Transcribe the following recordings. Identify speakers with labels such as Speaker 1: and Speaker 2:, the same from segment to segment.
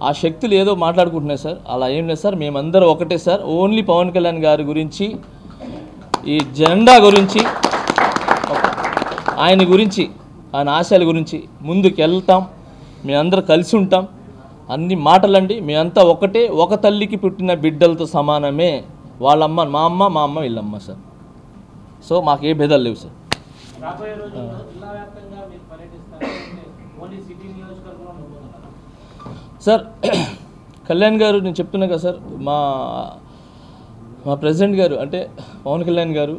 Speaker 1: ఆ శక్తులు ఏదో మాట్లాడుకుంటున్నాయి సార్. అలా ఏం లేదు సార్, మేమందరం ఒకటే సార్. ఓన్లీ పవన్ కళ్యాణ్ గారి గురించి, ఈ జెండా గురించి, ఆయన గురించి, ఆయన ఆశయాల గురించి ముందుకు వెళ్తాం. మేమందరం కలిసి ఉంటాం. అన్ని మాటలండి, మేమంతా ఒకటే, ఒక తల్లికి పుట్టిన బిడ్డలతో సమానమే. వాళ్ళమ్మ మా అమ్మ వీళ్ళమ్మ సార్. సో మాకు ఏ భేదాలు లేవు సార్. సార్ కళ్యాణ్ గారు, నేను చెప్తున్నా కదా సార్, మా ప్రెసిడెంట్ గారు అంటే పవన్ కళ్యాణ్ గారు,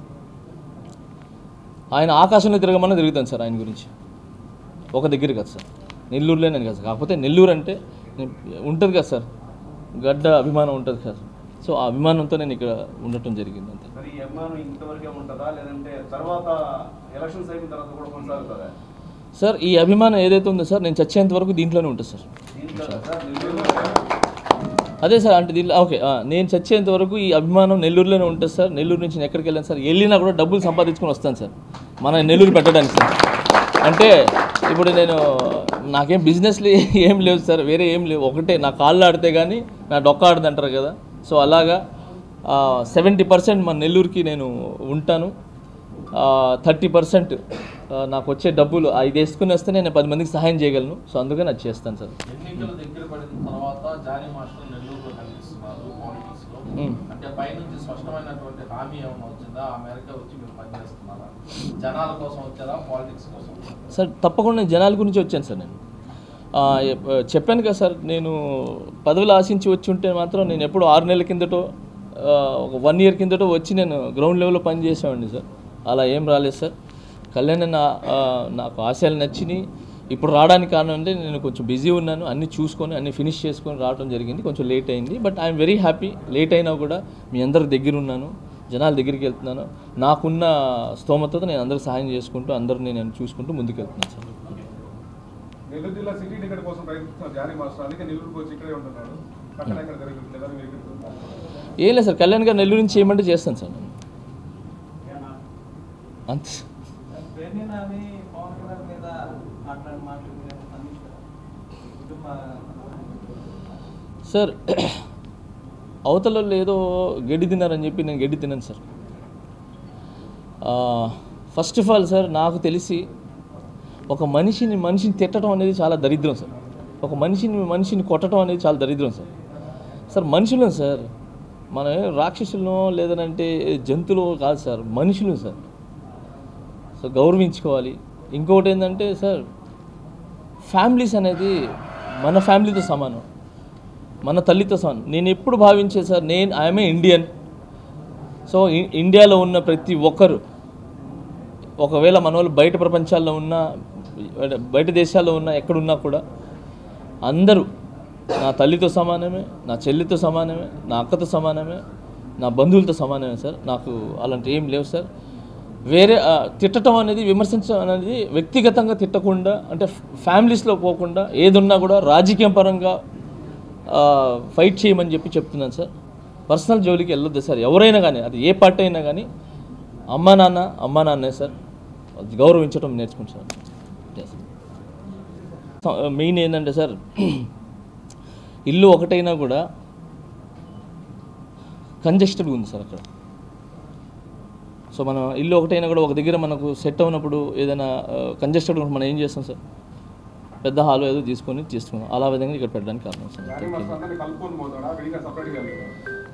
Speaker 1: ఆయన ఆకాశంలో తిరగమన్నా తిరుగుతాను సార్. ఆయన గురించి ఒక దగ్గర కదా సార్, నెల్లూరులో నేను కదా సార్. కాకపోతే నెల్లూరు అంటే ఉంటుంది కదా సార్, గడ్డ అభిమానం ఉంటుంది కదా. సో ఆ అభిమానంతో నేను ఇక్కడ ఉండటం జరిగింది అంతే. సార్ ఈ అభిమానం ఏదైతే ఉందో సార్, నేను చచ్చేంత వరకు దీంట్లోనే ఉంటుంది సార్. అదే సార్, అంటే దీంట్లో ఓకే, నేను చచ్చేంత వరకు ఈ అభిమానం నెల్లూరులోనే ఉంటుంది సార్. నెల్లూరు నుంచి నేను ఎక్కడికి వెళ్ళాను సార్, వెళ్ళినా కూడా డబ్బులు సంపాదించుకొని వస్తాను సార్ మన నెల్లూరు పెట్టడానికి సార్. అంటే ఇప్పుడు నేను నాకేం బిజినెస్లు ఏం లేవు సార్, వేరే ఏం లేవు. ఒకటే, నా కాళ్ళు ఆడితే కానీ నా డొక్క ఆడదు అంటారు కదా. సో అలాగా 70% మన నెల్లూరుకి నేను ఉంటాను. 30% నాకు వచ్చే డబ్బులు ఇది వేసుకుని వస్తే నేను 10 మందికి సహాయం చేయగలను. సో అందుకని అది చేస్తాను సార్.
Speaker 2: ఎన్నికలు దగ్గర పడిన తర్వాత జానీ మాస్టర్ నెల్లూరులో కనిపిస్తున్నారు పాలిటిక్స్లో. అంటే పైనుంచి స్పష్టమైనటువంటి హామీ ఏమైనా వచ్చిందా? అమెరికా వచ్చి మీరు పనిచేస్తున్నారా? జనాల కోసం వచ్చారా, పాలిటిక్స్ కోసం?
Speaker 1: సార్ తప్పకుండా జనాల గురించి వచ్చాను సార్. నేను చెప్పాను కదా సార్, నేను పదవులు ఆశించి వచ్చి ఉంటే మాత్రం నేను ఎప్పుడు 6 నెలల కిందటో ఒక 1 ఇయర్ కిందటో వచ్చి నేను గ్రౌండ్ లెవెల్లో పని చేసేవాడిని సార్. అలా ఏం రాలేదు సార్. కళ్యాణ్ నాకు ఆశయాలు నచ్చినాయి. ఇప్పుడు రావడానికి కారణం అంటే నేను కొంచెం బిజీ ఉన్నాను, అన్నీ చూసుకొని అన్నీ ఫినిష్ చేసుకొని రావడం జరిగింది. కొంచెం లేట్ అయింది, but I'm very happy. Late అయినా కూడా మీ అందరి దగ్గర ఉన్నాను, జనాల దగ్గరికి వెళ్తున్నాను. నాకున్న స్తోమతతో నేను అందరికి సహాయం చేసుకుంటూ అందరినీ నేను చూసుకుంటూ ముందుకు వెళ్తున్నాను సార్.
Speaker 3: నెల్లూరు జిల్లా సిటీ టికెట్ కోసం ప్రయత్నిస్తున్నారు జానీ మాస్టర్, అందుకే నెల్లూరుకి వచ్చి ఇక్కడే ఉంటున్నారు.
Speaker 1: ఏం లేదు సార్, కళ్యాణ్ గారు నెల్లూరు నుంచి చేయమంటే చేస్తాను సార్ నేను అంతే. సార్ అవతల ఏదో గడ్డి తిన్నారని చెప్పి నేను గడ్డి తిన్నాను sir. First of all sir, నాకు తెలిసి ఒక మనిషిని తిట్టడం అనేది చాలా దరిద్రం సార్. ఒక మనిషిని కొట్టడం అనేది చాలా దరిద్రం సార్. సార్ మనుషులం సార్, మన రాక్షసులను లేదనంటే జంతువులు కాదు సార్, మనుషులు సార్. సో గౌరవించుకోవాలి. ఇంకొకటి ఏంటంటే సార్, ఫ్యామిలీస్ అనేది మన ఫ్యామిలీతో సమానం, మన తల్లితో సమానం. నేను ఎప్పుడు భావించే sir, I'm a Indian. So ఇండియాలో ఉన్న ప్రతి ఒక్కరు, ఒకవేళ మన వాళ్ళు బయట ప్రపంచాల్లో ఉన్నా, బయట దేశాల్లో ఉన్నా, ఎక్కడున్నా కూడా అందరూ నా తల్లితో సమానమే, నా చెల్లితో సమానమే, నా అక్కతో సమానమే, నా బంధువులతో సమానమే సార్. నాకు అలాంటి ఏం లేవు సార్. వేరే తిట్టడం అనేది, విమర్శించడం అనేది వ్యక్తిగతంగా తిట్టకుండా, అంటే ఫ్యామిలీస్లో పోకుండా ఏదున్నా కూడా రాజకీయం పరంగా ఫైట్ చేయమని చెప్తున్నాను సార్. పర్సనల్ జోలికి వెళ్ళొద్దు సార్. ఎవరైనా కానీ, అది ఏ పార్టీ అయినా కానీ, అమ్మా నాన్నే సార్. గౌరవించడం నేర్చుకుంటాను సార్. మెయిన్ ఏంటంటే సార్, ఇల్లు ఒకటైనా కూడా కంజెస్టెడ్గా ఉంది సార్ అక్కడ. సో మనం ఇల్లు ఒకటైనా కూడా ఒక దగ్గర మనకు సెట్ అవునప్పుడు ఏదైనా కంజెస్టెడ్ ఉన్నప్పుడు మనం ఏం చేస్తాం సార్, పెద్ద హాల్ ఏదో తీసుకొని చేస్తున్నాం. అలా విధంగా ఇక్కడ పెట్టడానికి కారణం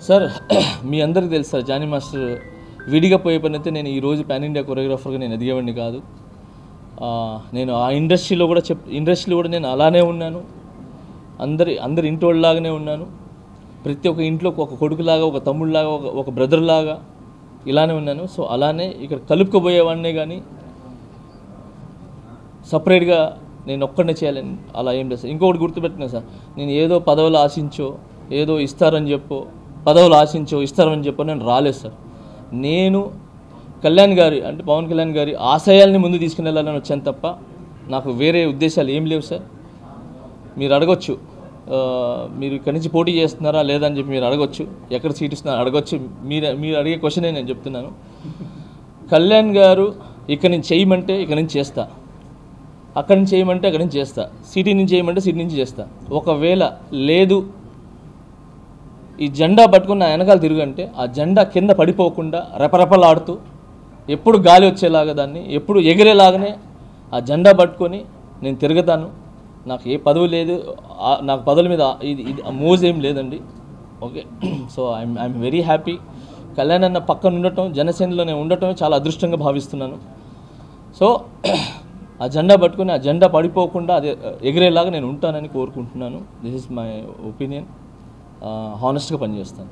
Speaker 1: సార్. మీ అందరికీ తెలుసు సార్, జానీ మాస్టర్ విడిగా పోయే పని అయితే నేను ఈరోజు పాన్ ఇండియా కొరియోగ్రాఫర్గా నేను ఎదిగేవాడిని కాదు. నేను ఆ ఇండస్ట్రీలో కూడా నేను అలానే ఉన్నాను. అందరి ఇంటోళ్ళలాగానే ఉన్నాను. ప్రతి ఒక్క ఇంట్లో ఒక కొడుకులాగా, ఒక తమ్ముళ్ళలాగా, ఒక బ్రదర్లాగా ఇలానే ఉన్నాను. సో అలానే ఇక్కడ కలుపుకోబోయేవాడినే కానీ సపరేట్గా నేను ఒక్కడనే చేయాలని అలా ఏం లేదు సార్. ఇంకొకటి గుర్తుపెట్టినా సార్, నేను ఏదో పదవులు ఆశించో, ఏదో ఇస్తారని చెప్పో, పదవులు ఆశించో ఇస్తారని చెప్పో నేను రాలేదు సార్. నేను కళ్యాణ్ గారి, అంటే పవన్ కళ్యాణ్ గారి ఆశయాల్ని ముందు తీసుకుని వెళ్ళాలని వచ్చాను తప్ప నాకు వేరే ఉద్దేశాలు ఏం లేవు సార్. మీరు అడగొచ్చు, మీరు ఇక్కడి నుంచి పోటీ చేస్తున్నారా లేదని చెప్పి మీరు అడగొచ్చు, ఎక్కడ సీట్ ఇస్తున్నారో అడగొచ్చు. మీరు అడిగే క్వశ్చనే నేను చెప్తున్నాను. కళ్యాణ్ గారు ఇక్కడి నుంచి చేయమంటే ఇక్కడి నుంచి చేస్తా. అక్కడి నుంచి చేయమంటే అక్కడి నుంచి చేస్తా, సిటీ నుంచి చేయమంటే సిటీ నుంచి చేస్తా. ఒకవేళ లేదు ఈ జెండా పట్టుకుని నా వెనకాల తిరుగంటే ఆ జెండా కింద పడిపోకుండా రెపరెపలాడుతూ ఎప్పుడు గాలి వచ్చేలాగా దాన్ని ఎప్పుడు ఎగిరేలాగానే ఆ జెండా పట్టుకొని నేను తిరుగుతాను. నాకు ఏ పదవి లేదు, నాకు పదవుల మీద ఇది మోజ్ ఏం లేదండి. Okay, so I'm very happy. Kalyan అన్న పక్కన ఉండటం, జనసేనలో నేను ఉండటం చాలా అదృష్టంగా భావిస్తున్నాను. సో ఆ జెండా పట్టుకొని ఆ జెండా పడిపోకుండా అది ఎగిరేలాగా నేను ఉంటానని కోరుకుంటున్నాను. This is my opinion. హానెస్ట్గా పనిచేస్తాను.